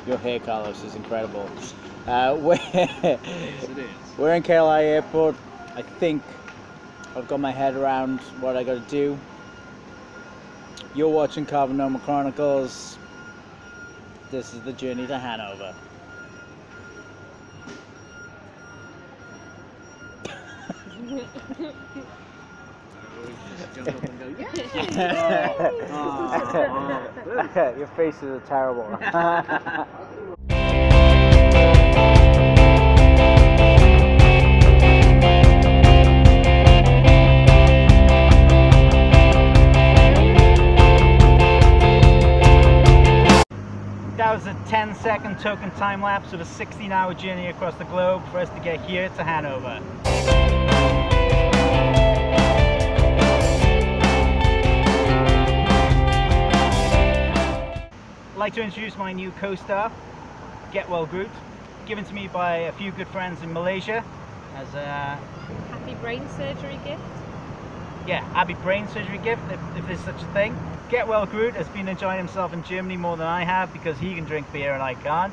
Your hair, Carlos, is incredible. We're Yes, it is. we're in KLI Airport. I think I've got my head around what I got to do. You're watching Cavernoma Chronicles. This is the journey to Hanover. Just jump up and go, yeah! Your faces are terrible. That was a 10-second token time lapse of a 16-hour journey across the globe for us to get here to Hanover. I'd like to introduce my new co-star, Get Well Groot, given to me by a few good friends in Malaysia as a happy brain surgery gift. Yeah, happy brain surgery gift, if there's such a thing. Get Well Groot has been enjoying himself in Germany more than I have because he can drink beer and I can't.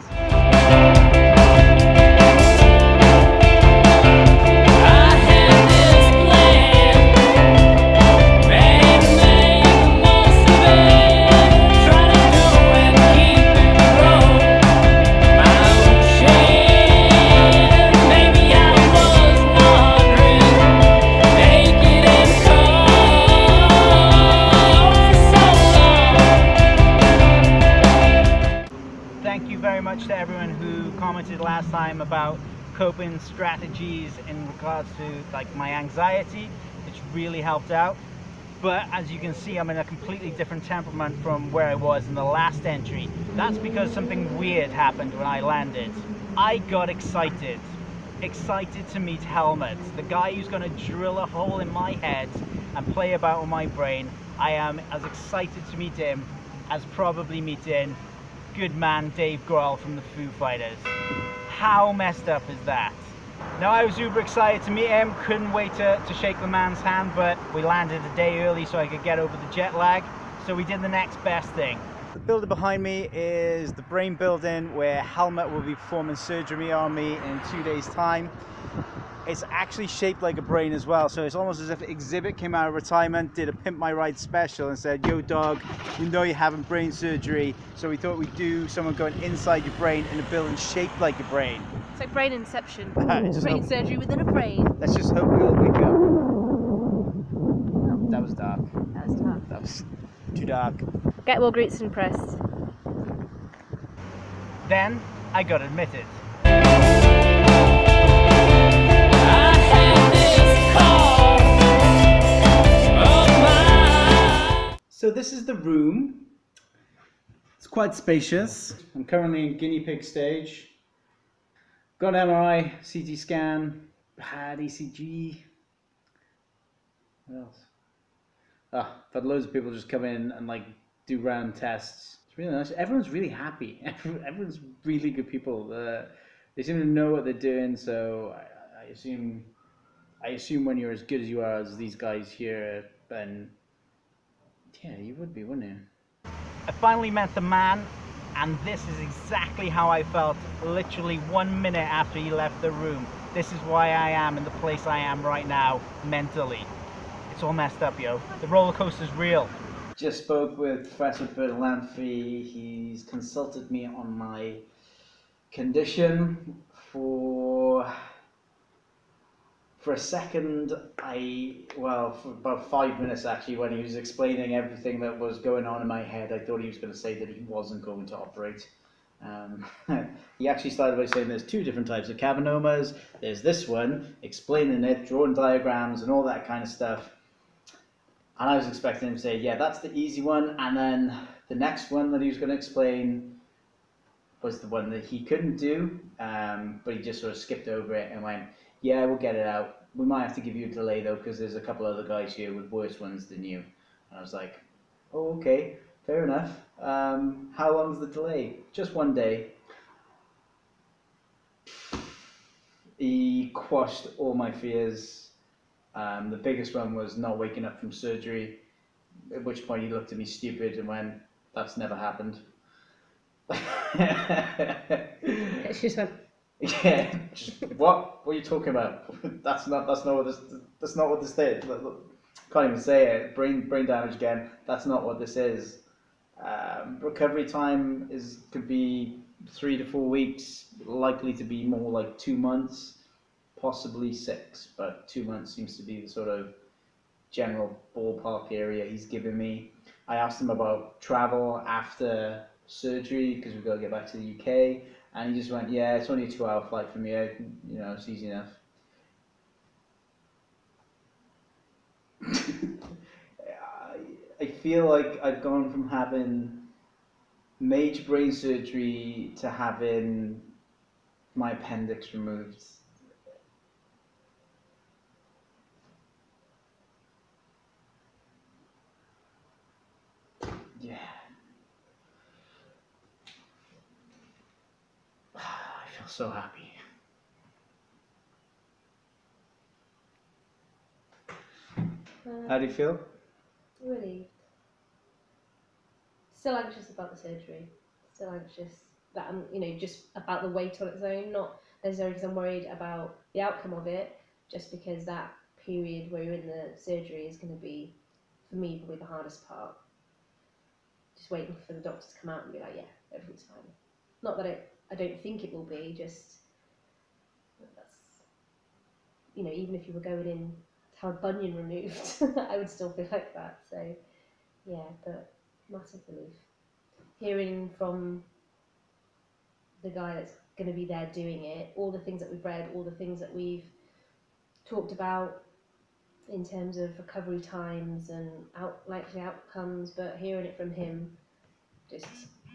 Thank you very much to everyone who commented last time about coping strategies in regards to like my anxiety. It's really helped out. But as you can see, I'm in a completely different temperament from where I was in the last entry. That's because something weird happened when I landed. I got excited to meet Helmut, the guy who's going to drill a hole in my head and play about with my brain. I am as excited to meet him as probably meeting good man Dave Grohl from the Foo Fighters. How messed up is that? Now, I was uber excited to meet him, couldn't wait to shake the man's hand, but we landed a day early so I could get over the jet lag, so we did the next best thing. The building behind me is the brain building where Helmut will be performing surgery on me in 2 days' time. It's actually shaped like a brain as well, so it's almost as if Exhibit came out of retirement, did a Pimp My Ride special and said, yo dog, we know you're having brain surgery, so we thought we'd do someone going inside your brain in a building shaped like a brain. It's like brain inception. Brain surgery within a brain. Let's just hope we all wake up. That was dark. That was tough. That was too dark. Get Well Groot's impressed. Then I got admitted. So this is the room. It's quite spacious. I'm currently in guinea pig stage. Got an MRI, CT scan, had ECG. What else? I've had loads of people just come in and like do random tests. It's really nice. Everyone's really happy. Everyone's really good people. They seem to know what they're doing. So I assume when you're as good as you are as these guys here, then yeah, you would be, wouldn't you? I finally met the man, and this is exactly how I felt literally 1 minute after he left the room. This is why I am in the place I am right now, mentally. It's all messed up, yo. The roller coaster's real. Just spoke with Professor Bertalanffy. He's consulted me on my condition for a second. For about 5 minutes actually, when he was explaining everything that was going on in my head, I thought he was going to say that he wasn't going to operate. He actually started by saying there's two different types of cavernomas. There's this one, explaining it, drawing diagrams and all that kind of stuff. And I was expecting him to say, yeah, that's the easy one. And then the next one that he was going to explain was the one that he couldn't do, but he just sort of skipped over it and went, yeah, we'll get it out. We might have to give you a delay though, because there's a couple other guys here with worse ones than you. And I was like, oh, okay, fair enough. How long's the delay? Just 1 day. He quashed all my fears. The biggest one was not waking up from surgery, at which point he looked at me stupid and went, that's never happened. She just went, Yeah, just, what? What are you talking about? That's not what this is. Can't even say it. Brain damage again. That's not what this is. Recovery time could be 3 to 4 weeks. Likely to be more like 2 months, possibly 6. But 2 months seems to be the sort of general ballpark area he's given me. I asked him about travel after surgery because we've got to get back to the UK, and he just went, "Yeah, it's only a 2-hour flight from here. You know, it's easy enough." I feel like I've gone from having major brain surgery to having my appendix removed. Yeah. I feel so happy. How do you feel? relieved. Still anxious about the surgery. Still anxious that I'm, just about the weight on its own. Not necessarily because I'm worried about the outcome of it, just because that period where you're in the surgery is going to be, for me, probably the hardest part. Just waiting for the doctor to come out and be like, yeah, everything's fine. Not that I don't think it will be, just that's, even if you were going in to have a bunion removed, I would still feel like that. So, yeah, but massive relief. Hearing from the guy that's going to be there doing it, all the things that we've read, all the things that we've talked about in terms of recovery times and likely outcomes, but hearing it from him just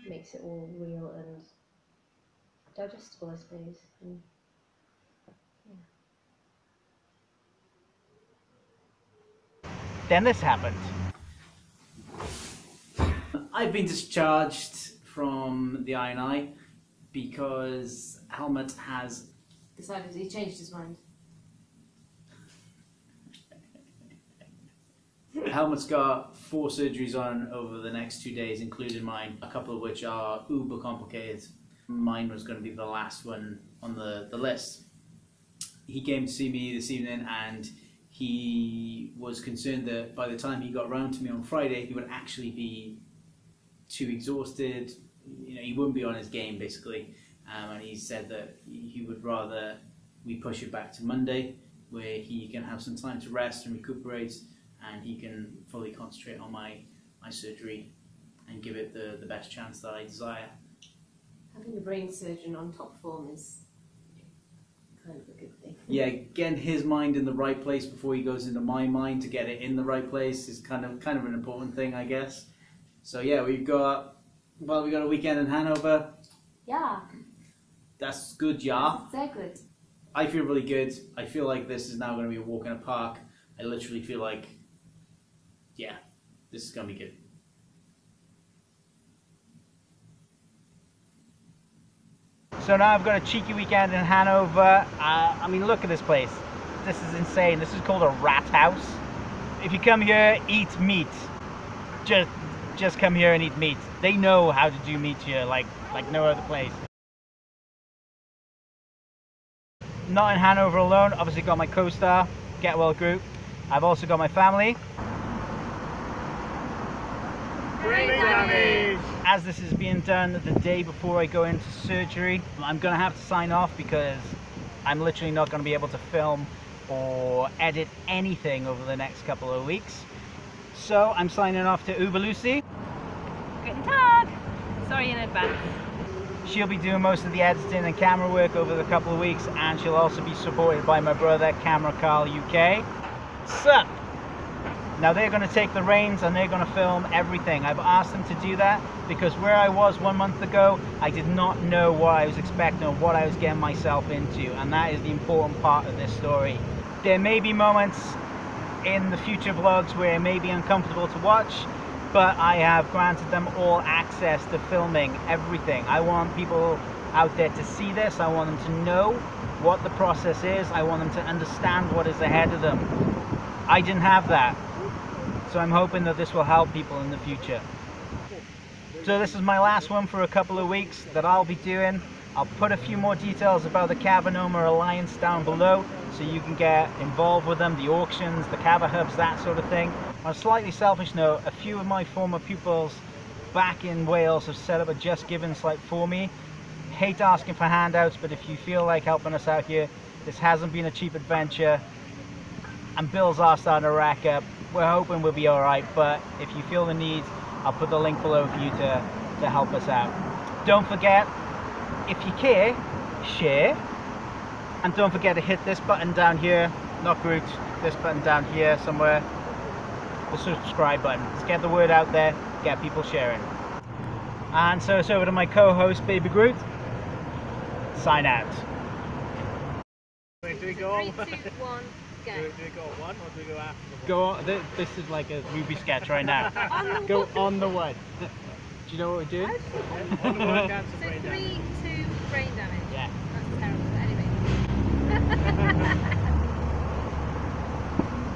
makes it all real and digestible, I suppose. And, yeah. Then this happened. I've been discharged from the INI because Helmut has Decided he changed his mind. Helmut's got 4 surgeries on over the next 2 days, including mine, a couple of which are uber complicated. Mine was going to be the last one on the list. He came to see me this evening and he was concerned that by the time he got round to me on Friday, he would actually be too exhausted. He wouldn't be on his game, basically. And he said that he would rather we push it back to Monday, where he can have some time to rest and recuperate, and he can fully concentrate on my surgery and give it the best chance that I desire. Having a brain surgeon on top form is kind of a good thing. Yeah, getting his mind in the right place before he goes into my mind to get it in the right place is kind of an important thing, I guess. So yeah, we got a weekend in Hannover. Yeah. That's good, yeah. Sehr good. I feel really good. I feel like this is now going to be a walk in a park. I literally feel like, yeah, this is going to be good. So now I've got a cheeky weekend in Hannover. I mean, look at this place. This is insane. This is called a rat house. If you come here, eat meat. Just come here and eat meat. They know how to do meat here like no other place. Not in Hannover alone. Obviously got my co-star, Get Well group. I've also got my family. Brain damage! As this is being done the day before I go into surgery, I'm going to have to sign off because I'm literally not going to be able to film or edit anything over the next couple of weeks. So I'm signing off to Uber Lucy. Guten Tag! Sorry in advance. She'll be doing most of the editing and camera work over the couple of weeks, and she'll also be supported by my brother, Camera Carl UK. Sup? Now they're going to take the reins and they're going to film everything. I've asked them to do that because where I was 1 month ago, I did not know what I was expecting or what I was getting myself into, and that is the important part of this story. There may be moments in the future vlogs where it may be uncomfortable to watch, but I have granted them all access to filming everything. I want people out there to see this. I want them to know what the process is. I want them to understand what is ahead of them. I didn't have that. So I'm hoping that this will help people in the future. So this is my last one for a couple of weeks that I'll be doing. I'll put a few more details about the Cavernoma Alliance down below so you can get involved with them, the auctions, the Caver hubs, that sort of thing. On a slightly selfish note, a few of my former pupils back in Wales have set up a Just Giving site for me. Hate asking for handouts, but if you feel like helping us out here, this hasn't been a cheap adventure and bills are starting to rack up. We're hoping we'll be alright, but if you feel the need, I'll put the link below for you to help us out. Don't forget, if you care, share, and don't forget to hit this button down here, not Groot, this button down here somewhere, the subscribe button. Let's get the word out there, get people sharing. And so it's over to my co-host Baby Groot. Sign out. Wait, do we go on? 3, 2, 1, go. Do we go on one or do we go after the one? Go on, this is like a movie sketch right now. Go on the one. Do you know what we're doing? On the one, cancel So brain 3, damage. 2, brain damage. Yeah. That's terrible, but anyway.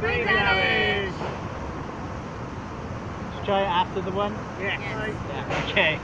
Brain damage! Let's try it after the one. Yeah. Yes. Yeah. Okay.